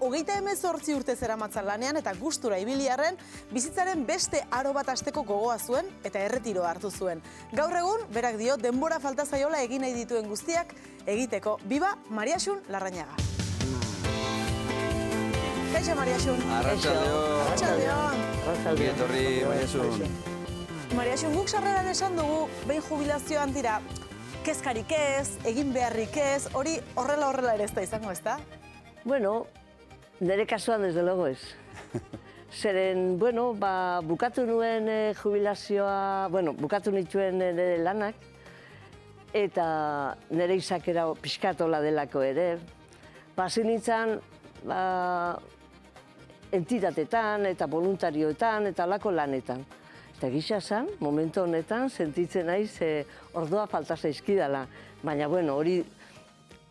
38 urte zeramatzan lanean eta gustura ibiliarren, bizitzaren beste aro bat hasteko gogoa zuen eta erretiroa hartu zuen. Gaur egun, berak dio, denbora falta zaiola egin nahi dituen guztiak egiteko. Biba, Mariaxun Larrañaga. Kaixo, Mariaxun. Arratsaldeon. Arratsaldeon. Bietorri, Mariaxun. Mariaxun, guk sarreran esan dugu, behin jubilazioan dira, kezkarik ez, egin beharrik ez, hori horrela ere ez da izango, ez da? Bueno, nire kasuan desde logo ez. Zeren, bueno, bukatu nuen jubilazioa, bukatu nituen nire lanak, eta nire izakera pixkatola delako ere. Hasi nintzen, entitatetan eta voluntarioetan eta lako lanetan. Eta gisa zen, momentu honetan, sentitzen naiz ordua falta zaizkidala. Baina, bueno, hori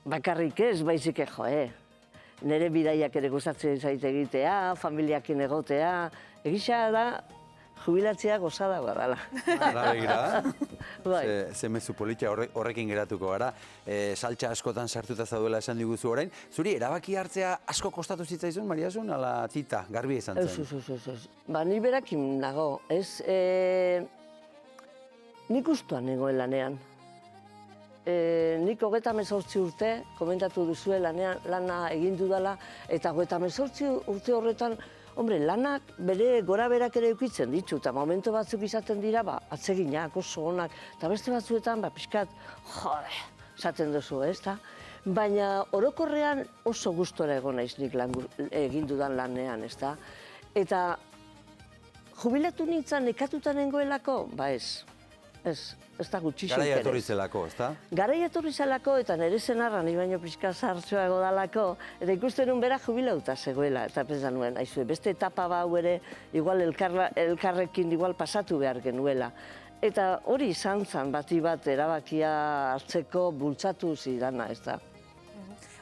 bakarrik ez, baizik nire bidaiak ere gustatzen zait egitea, familiakin egotea. Egisa da, jubilatzea gozada badala. Ara begira, ze mezu politia horrekin geratuko gara. Saltxa askotan sartuta zaudela esan diguzu orain. Zuri, erabaki hartzea asko kostatu zitzaizun, Mariaxun, ala tita, garbi izan zen? Ez. Ni berakin nago, ez? Nik ustuan negoen lanean. Nik 38 urte, komentatu duzue lana egin dudala, eta 38 urte horretan, lanak bere gora berak ere eukitzen ditu, eta momento batzuk izaten dira, atseginak, oso onak, eta beste batzuetan, pixkat, esaten duzu, ez da? Baina orokorrean oso gustora egon naiz nik egin dudan lanean, ez da? Eta jubilatu nintzen nekatuta nengoelako, ez da gutxixik ere. Garai etorri zelako, ez da? Garai etorri zelako eta nire zenarra, ni baino pixka zartxoago dalako, eta ikusten nuen bera jubilauta zegoela, eta pentsa nuen, beste etapa bau ere, igual elkarrekin igual pasatu behar genuela. Eta hori izan zen bati bat erabakia hartzeko bultzatu zidana, ez da.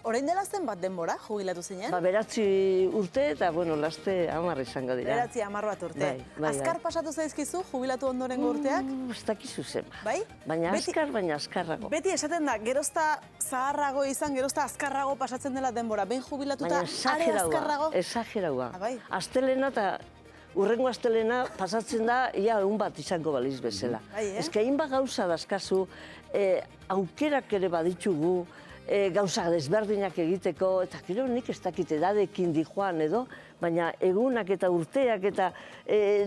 Orain dela zen bat denbora, jubilatu zinen? 9 urte eta, laste 10 izango dira. 10 bat urte. Azkar pasatu zaizkizu, jubilatu ondorengo urteak? Ez dakizu zen. Bai? Baina azkarrago. Beti esaten da, gerozta zaharrago izan, gerozta azkarrago pasatzen dela denbora. Behin jubilatuta, are azkarrago? Exageraua. Bai? Astelena eta urrengo astelena pasatzen da, ia egun bat izango baliz bezala. Ez que hainbat gauza dazkazu, aukerak ere baditugu, gauza desberdinak egiteko, eta gero nik ez dakit edadekin dijoan edo, baina egunak eta urteak eta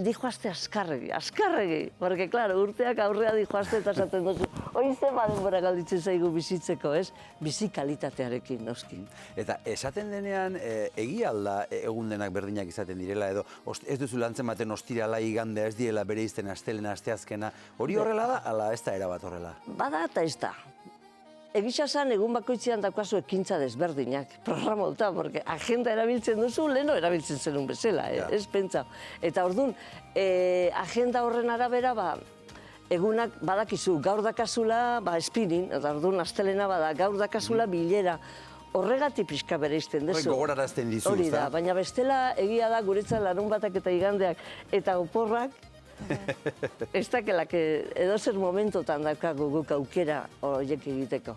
dijoazte azkarregi. Porque, claro, urteak aurrea dijoazte eta esaten duzu, hori zema denbora galditzen zaigu bizitzeko, ez? Bizi kalitatearekin, noski. Eta esaten denean, egia alda egun denak berdinak izaten direla, edo ez duzu lantzen baten ostirala igandea ez diela bere izten astelena, asteazkena, hori horrela da, ala ez da erabat horrela? Bada eta ez da. Egisa zen, egun bakoitzean daukazu ekintza desberdinak, programauta, porque agenda erabiltzen duzu, leheno erabiltzen zenun bezala, ez pentsa. Eta orduan, agenda horren arabera, egunak badakizu, gaur dakazula, spinning, eta orduan astelena bada, gaur dakazula bilera, horregatik pixka bere izten duzu. Gogorarazten dizu, hori da, baina bestela egia da guretzat larun batak eta igandeak eta oporrak, ez dakelak edozer momentotan daukagu guk aukera horiek egiteko.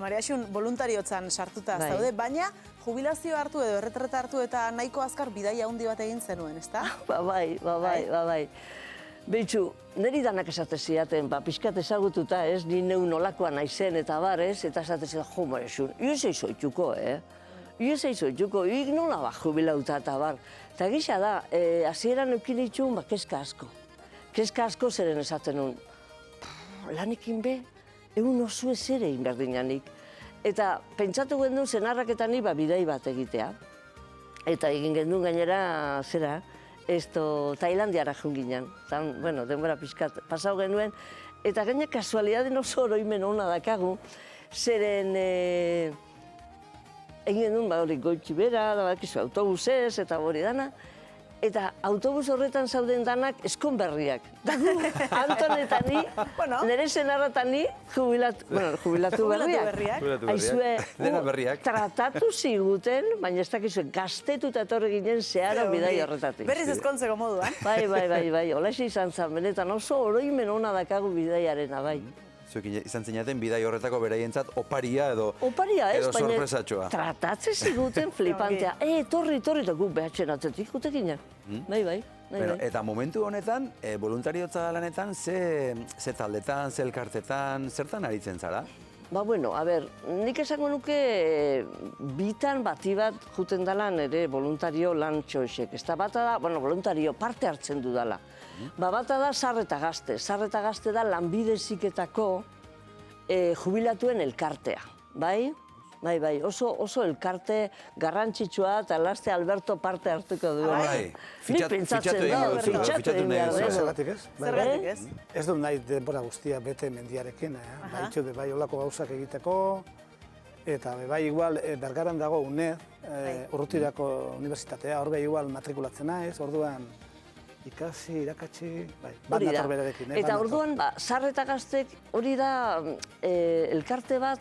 Mariaxun, voluntariotzan sartuta zaude, baina jubilazio hartu edo erretreta hartu eta nahiko azkar bidaia handi bat egin zenuen, ez da? Bai. Behitxu, niri danak esate ziaten, pixkat ezagututa ez, ni neu nolakoa naizen eta bar ez, eta esate ziaten, jo, Mariaxun, ies eizoituko, ik nola jubilauta eta bar. Eta gisa da, hasieran eukin ditun, kezka asko. Kezka asko zeren esaten nun, lanekin be, egun oso ez ere inberdinanik. Eta pentsatu gendun zenarrak eta ni bidai bat egitea. Eta egin gendun gainera, Tailandiara junginen. Denbora pixkat pasau genuen. Eta gaina kasualidaden oso oroimen hona dakagu, zeren egin duen, hori goitxi bera, autobusez eta hori dana, eta autobus horretan zauden danak eskonberriak. Anton eta ni, nire zenarra eta ni, jubilatu berriak. Aizue, tratatu ziguten, baina ez dakizu, gaztetuta etorri ginen zeharo bidai horretatik. Berriz ezkontzeko moduan. Bai, holaxe izan zen, benetan oso oroimen hona dakagu bidaiarena, bai. zuek izan zinaten bidai horretako beraientzat oparia edo Oparia ez, baina sorpresatxoa. tratatze ziguten flipantea. Torri, eta guk behatzen atzetik gutekin. Bai. Eta momentu honetan, voluntariotza lanetan, ze taldetan, ze elkartetan, zertan aritzen zara? Bueno, nik esango nuke bitan bati bat juten dela nire voluntario lan txoixek. Ez da bata da, voluntario parte hartzen dudala. Bata da Sarreta Gazte. Sarreta Gazte da Lanbide Heziketako jubilatuen elkartea. Bai, oso elkarte garrantzitsua eta laste Alberto parte hartuko du. Nik pentsatzen da, fitxatu egin behar dugu. Zergatik ez? Zergatik ez? Ez dut nahi denbora guztia bete mendiarekin, baitxu bai olako gauzak egiteko, eta bai igual Bergaran dago UNED, Urrutirako Unibertsitatea, hor bai igual matrikulatzen naiz, orduan ikasi, irakatsi, bat nator bererekin. Eta orduan, Sarreta Gaztek hori da elkarte bat,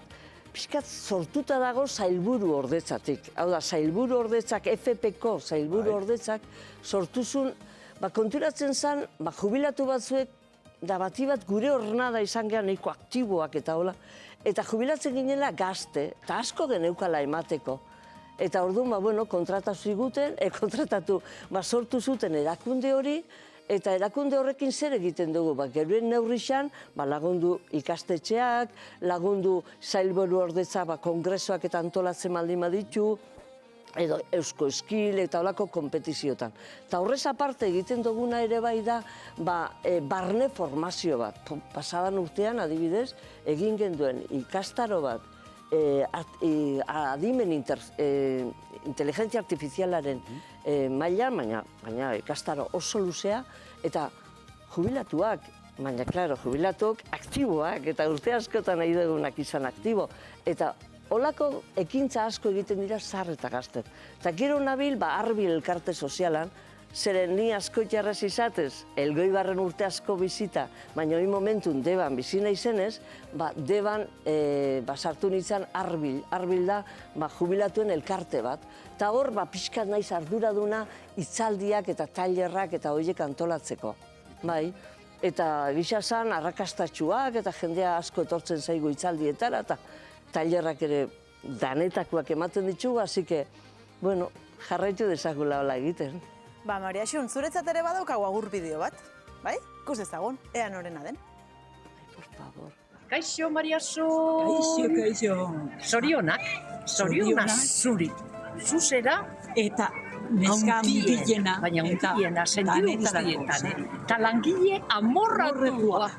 pixkat sortuta dago sailburu ordetzatik. Hau da, sailburu ordetzak, FP-ko sailburu ordetzak sortuzun, konturatzen zen, jubilatu batzuek, da bati bat gure hornada izan gehan nahiko aktiboak eta hola, eta jubilatzen ginela gazte, eta asko geneukala emateko. Eta orduan, kontratatu ziguten, sortu zuten erakunde hori, eta erakunde horrekin zer egiten dugu, geruen neurrixan, lagundu ikastetxeak, lagundu sailburu ordetza kongresoak eta antolatzen baldin baditu, edo Eusko Eskil eta olako kompetiziotan. Eta horrez aparte egiten duguna ere bai da, barne formazio bat. Pasadan urtean, adibidez, egin genduen ikastaro bat, adimen inteligentzia artifizialaren mailan, baina ikastaro oso luzea, eta jubilatuak, baina, klaro, jubilatuak aktiboak, eta urte askotan nahi dugunak izan aktibo, eta holako ekintza asko egiten dira Sarreta Gaztek. Eta gero nabil, Arbil elkarte sozialan, zeren ni asko jarraz izatez, Elgoibarren urte asko bizita, baina hori momentun Deban bizina izenez, Deban sartu nintzen Arbil. Arbil da jubilatuen elkarte bat. Eta hor, pixkat naiz arduraduna hitzaldiak eta tailerrak eta horiek antolatzeko. Bai, eta gisa zan, arrakastatxuak eta jendea asko etortzen zaigu hitzaldietara, eta tailerrak ere danetakoak ematen ditugu, hasi que, jarraitu dezakula hola egiten. Maria Xun, zuretzat ere badaukagu agur bideo bat, bai? Ikus dezagun, ea norena den. Por favor. Kaixo, Maria Xun. Kaixo. Zorionak zuri. Zuzera Eta neska mutiena. Baina mutiena, sentidu guztietan. Eta langile amorratua.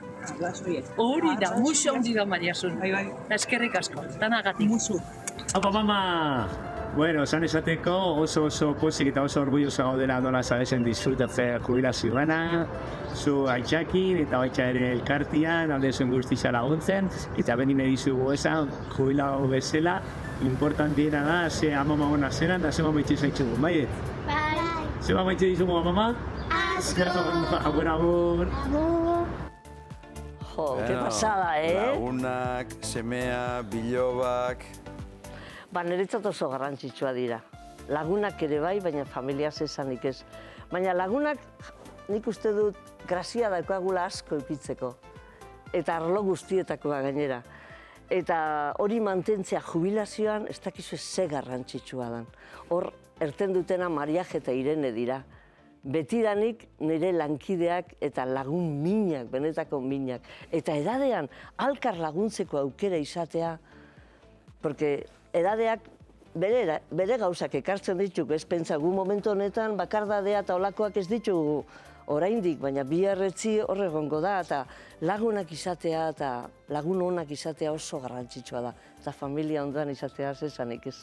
Hori da, musu handi da, Maria Xun. Eskerrik asko, tanagatik. Musu. Apa, mama! Bueno, esan esateko oso pozik eta oso orgulloso gaudela nola zabesen disfrutatzea jubilazio bana, zu aitzakin eta baita ere elkartian, alde zuen guztiza laguntzen, eta benin edizugu esan, jubilao bezala, importantiena da, ze amama hona zeran, eta ze mamaitxe zaitzugu, bai? Bai. Ze mamaitxe dizugu, mama? Asko! Agur! Jo, que pasada, Lagunak, semea, bilobak... Niretzat oso garrantzitsua dira. Lagunak ere bai, baina familiaz esanik ez. Baina lagunak, nik uste dut, grazia daukagula asko eukitzeko. Eta arlo guztietakoa gainera. Eta hori mantentzea jubilazioan, ez dakizu ze garrantzitsua dan. Hor, erten dutena Mariaje eta Irene dira. Betidanik nire lankideak eta lagun minak, benetako minak. Eta edadean, alkar laguntzeko aukera izatea, porque edadeak bere gauzak ekartzen ditugu, ez pentsa gu momentu honetan bakardadea eta olakoak ez ditugu oraindik, baina biharretzi horregongo da, eta lagunak izatea eta lagun onak izatea oso garrantzitsua da. Eta familia ondoan izatea zesanik ez.